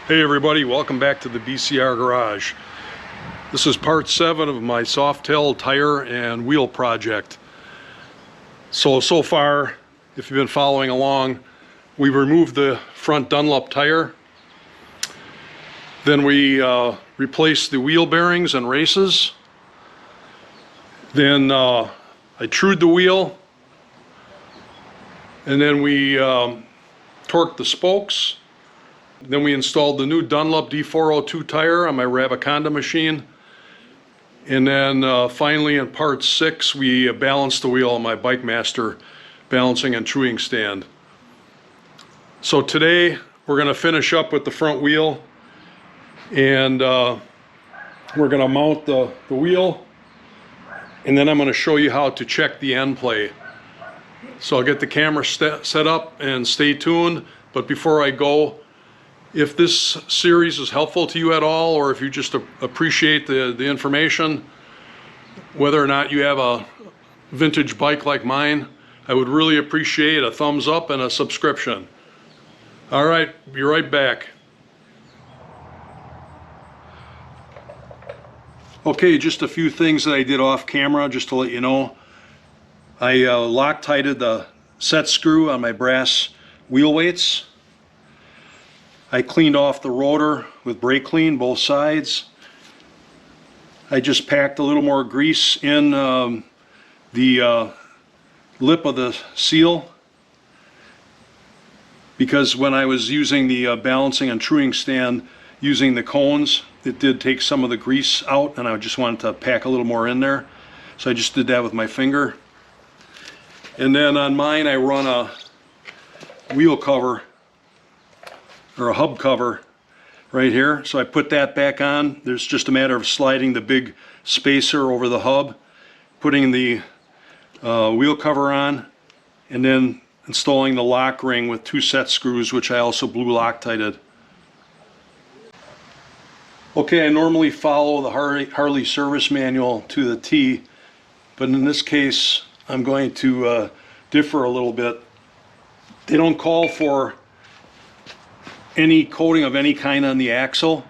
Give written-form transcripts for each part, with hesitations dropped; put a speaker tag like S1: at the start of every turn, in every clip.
S1: Hey everybody, welcome back to the BCR Garage. This is part 7 of my Softail tire and wheel project. So far, if you've been following along, we removed the front Dunlop tire. Then we replaced the wheel bearings and races. Then I trued the wheel. And then we torqued the spokes. Then we installed the new Dunlop D402 tire on my Rabaconda machine. And then finally in part 6 we balanced the wheel on my Bike Master balancing and truing stand. So today we're going to finish up with the front wheel, and we're going to mount the wheel, and then I'm going to show you how to check the end play. So I'll get the camera set up and stay tuned. But before I go, if this series is helpful to you at all, or if you just appreciate the information, whether or not you have a vintage bike like mine, I would really appreciate a thumbs up and a subscription. All right, be right back. Okay, just a few things that I did off camera just to let you know. I Loctited the set screw on my brass wheel weights. I cleaned off the rotor with brake clean, both sides. I just packed a little more grease in the lip of the seal, because when I was using the balancing and truing stand using the cones, it did take some of the grease out, and I just wanted to pack a little more in there. So I just did that with my finger. And then on mine I run a wheel cover, or a hub cover right here. So I put that back on. There's just a matter of sliding the big spacer over the hub, putting the wheel cover on, and then installing the lock ring with 2 set screws, which I also blue Loctited. Okay, I normally follow the Harley service manual to the T, but in this case I'm going to differ a little bit. They don't call for any coating of any kind on the axle.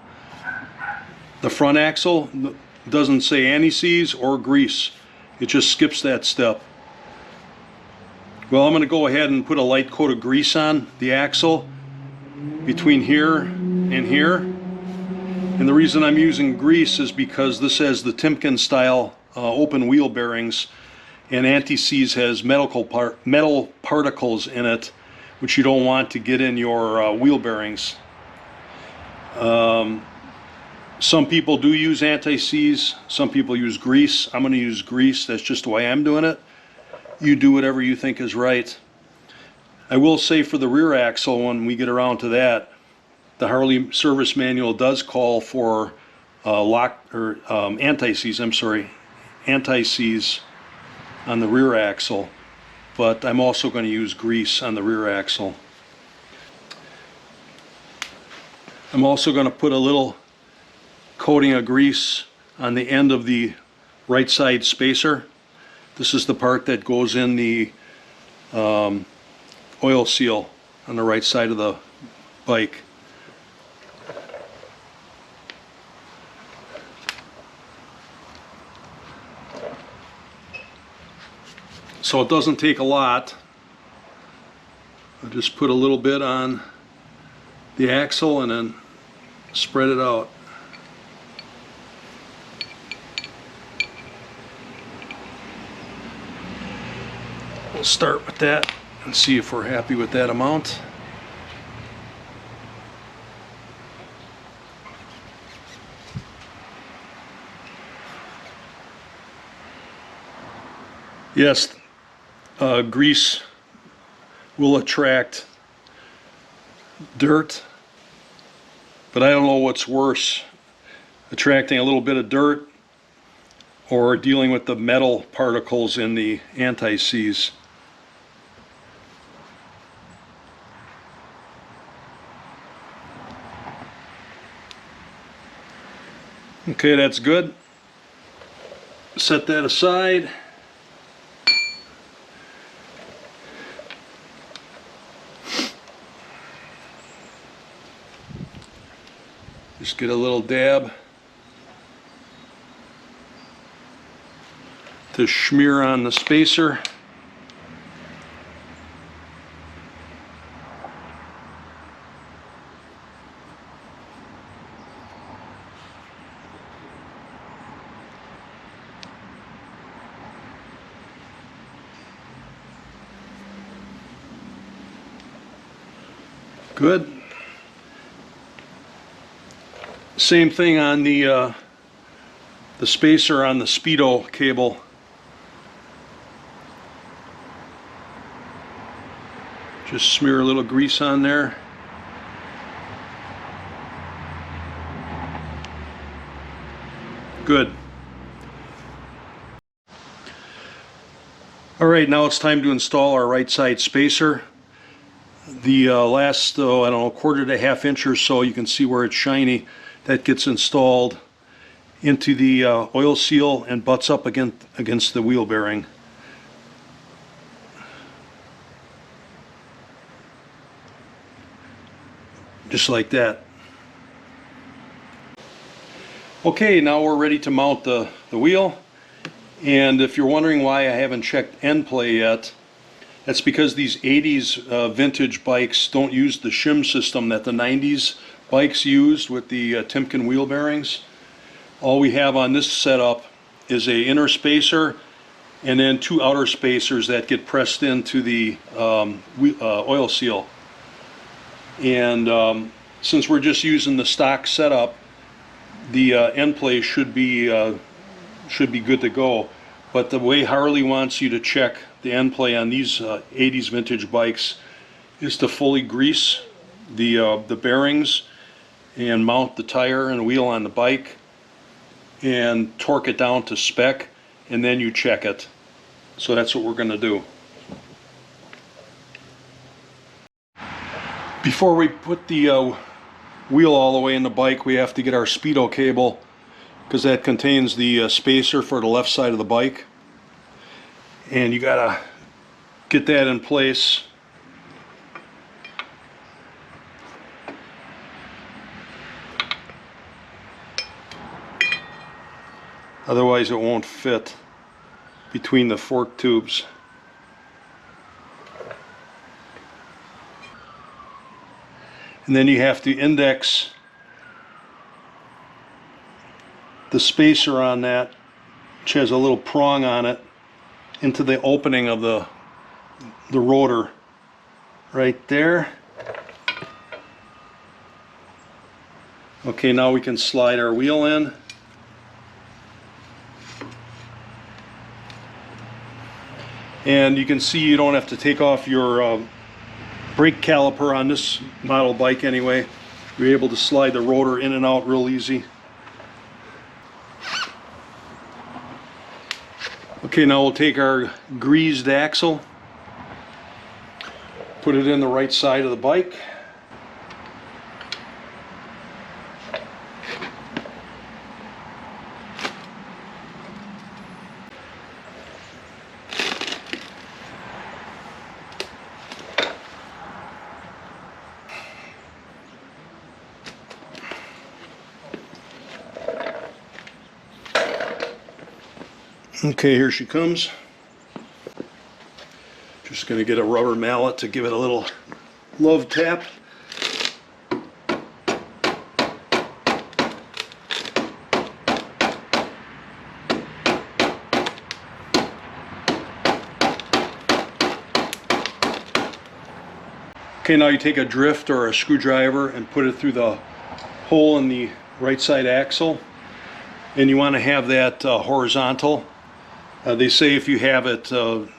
S1: The front axle doesn't say anti-seize or grease. It just skips that step. Well, I'm going to go ahead and put a light coat of grease on the axle between here and here. And the reason I'm using grease is because this has the Timken style open wheel bearings, and anti-seize has metal particles in it, which you don't want to get in your wheel bearings. Some people do use anti-seize, some people use grease. I'm going to use grease. That's just the way I'm doing it. You do whatever you think is right. I will say for the rear axle, when we get around to that, the Harley service manual does call for anti-seize. Anti-seize on the rear axle, but I'm also going to use grease on the rear axle. I'm also going to put a little coating of grease on the end of the right side spacer. This is the part that goes in the oil seal on the right side of the bike. So it doesn't take a lot. I'll just put a little bit on the axle and then spread it out. We'll start with that and see if we're happy with that amount. Yes, grease will attract dirt, but I don't know what's worse, attracting a little bit of dirt or dealing with the metal particles in the anti-seize. Okay, that's good. Set that aside. Just get a little dab to smear on the spacer. Good. Same thing on the spacer on the speedo cable. Just smear a little grease on there. Good. All right, now it's time to install our right side spacer. The last, I don't know, quarter to half inch or so, you can see where it's shiny. That gets installed into the oil seal and butts up against the wheel bearing. Just like that. Okay, now we're ready to mount the wheel. And if you're wondering why I haven't checked end play yet, that's because these 80s vintage bikes don't use the shim system that the 90s bikes used with the Timken wheel bearings. All we have on this setup is a inner spacer and then two outer spacers that get pressed into the oil seal. And since we're just using the stock setup, the end play should be good to go. But the way Harley wants you to check the end play on these 80s vintage bikes is to fully grease the bearings and mount the tire and wheel on the bike and torque it down to spec, and then you check it. So that's what we're going to do. Before we put the wheel all the way in the bike, we have to get our speedo cable, because that contains the spacer for the left side of the bike, and you gotta get that in place. Otherwise it won't fit between the fork tubes. And then you have to index the spacer on that, which has a little prong on it, into the opening of the rotor right there. Okay, now we can slide our wheel in. And you can see you don't have to take off your brake caliper on this model bike anyway. You're able to slide the rotor in and out real easy. Okay, now we'll take our greased axle, put it in the right side of the bike. Okay, here she comes. Just going to get a rubber mallet to give it a little love tap. Okay, now you take a drift or a screwdriver and put it through the hole in the right side axle, and you want to have that horizontal. They say if you have it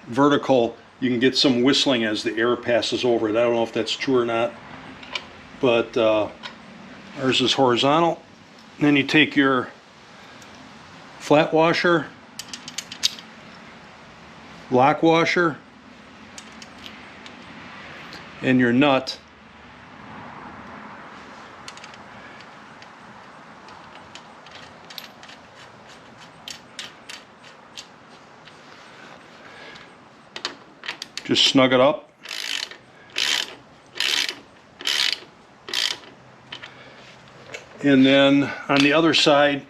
S1: vertical, you can get some whistling as the air passes over it. I don't know if that's true or not, but ours is horizontal. And then you take your flat washer, lock washer, and your nut. Just snug it up. And then on the other side,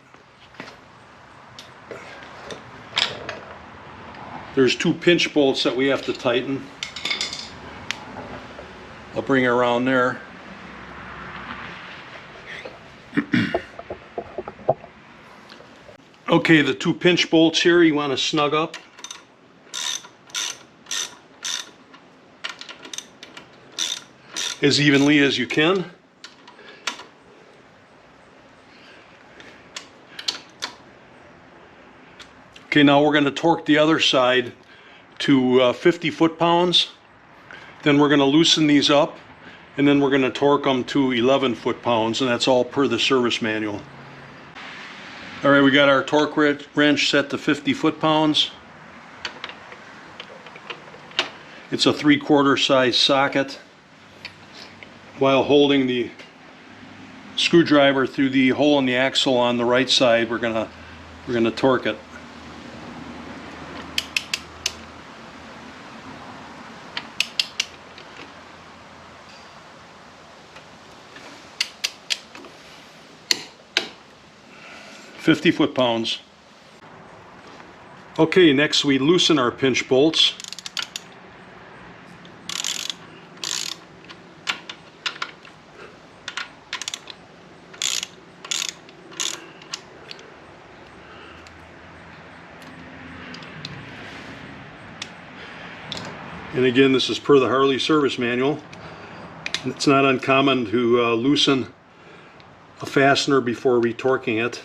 S1: there's 2 pinch bolts that we have to tighten. I'll bring it around there. Okay, the 2 pinch bolts here you want to snug up. As evenly as you can. Okay, now we're going to torque the other side to 50 foot-pounds. Then we're going to loosen these up, and then we're going to torque them to 11 foot-pounds, and that's all per the service manual. All right, we got our torque wrench set to 50 foot-pounds. It's a 3/4 size socket. While holding the screwdriver through the hole in the axle on the right side, we're gonna torque it. "50 foot-pounds. Okay, next we loosen our pinch bolts. And again, this is per the Harley service manual. It's not uncommon to loosen a fastener before retorquing it.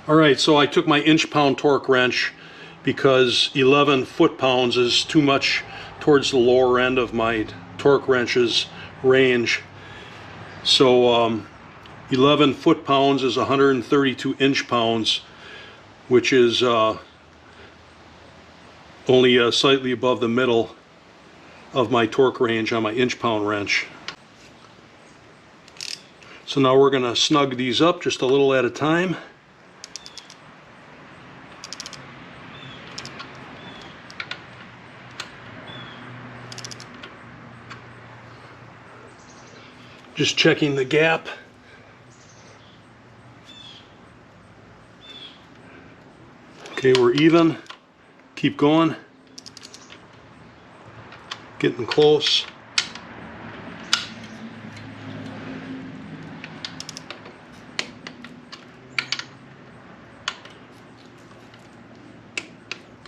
S1: Alright, so I took my inch-pound torque wrench because 11 foot-pounds is too much towards the lower end of my torque wrench's range. So 11 foot-pounds is 132 inch-pounds, which is only slightly above the middle of my torque range on my inch-pound wrench. So now we're going to snug these up just a little at a time. Just checking the gap. Okay, we're even. Keep going. Getting close.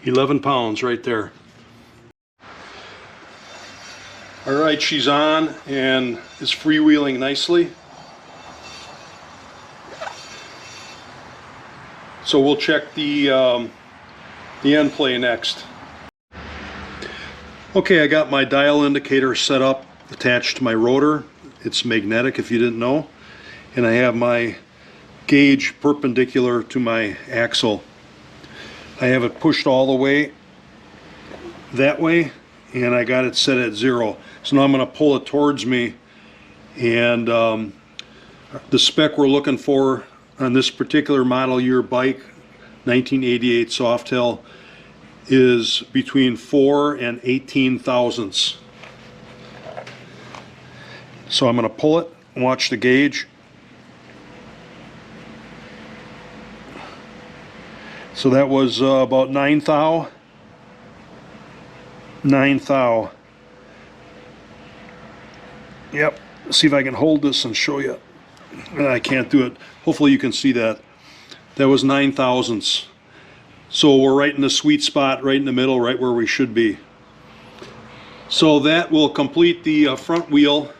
S1: £11 right there. All right, she's on and is freewheeling nicely. So we'll check the end play next. Okay, I got my dial indicator set up attached to my rotor. It's magnetic if you didn't know. And I have my gauge perpendicular to my axle. I have it pushed all the way that way, and I got it set at 0. So now I'm going to pull it towards me, and the spec we're looking for on this particular model year bike, 1988 Softail, is between 4 and 18 thousandths. So I'm going to pull it and watch the gauge. So that was about 9 thou. 9 thou. Yep. See if I can hold this and show you. I can't do it. Hopefully you can see that. That was 9 thousandths. So we're right in the sweet spot, right in the middle, right where we should be. So that will complete the front wheel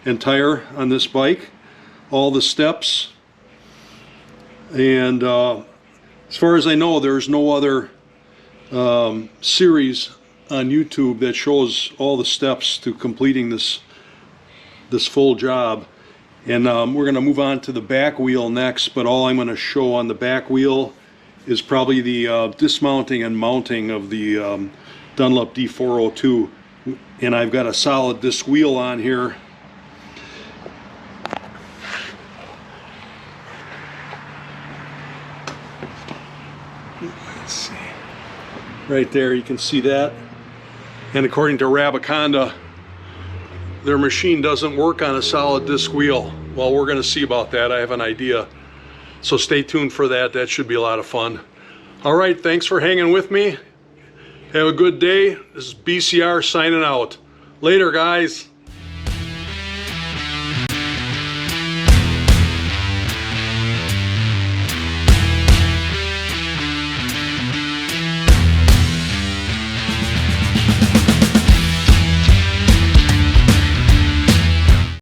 S1: and tire on this bike. All the steps. And as far as I know, there's no other series on YouTube that shows all the steps to completing this full job. And we're going to move on to the back wheel next, but all I'm going to show on the back wheel is probably the dismounting and mounting of the Dunlop D402. And I've got a solid disc wheel on here. Let's see. Right there, you can see that. And according to Rabaconda, their machine doesn't work on a solid disc wheel. Well, we're going to see about that. I have an idea. So stay tuned for that. That should be a lot of fun. All right, thanks for hanging with me. Have a good day. This is BCR signing out. Later, guys.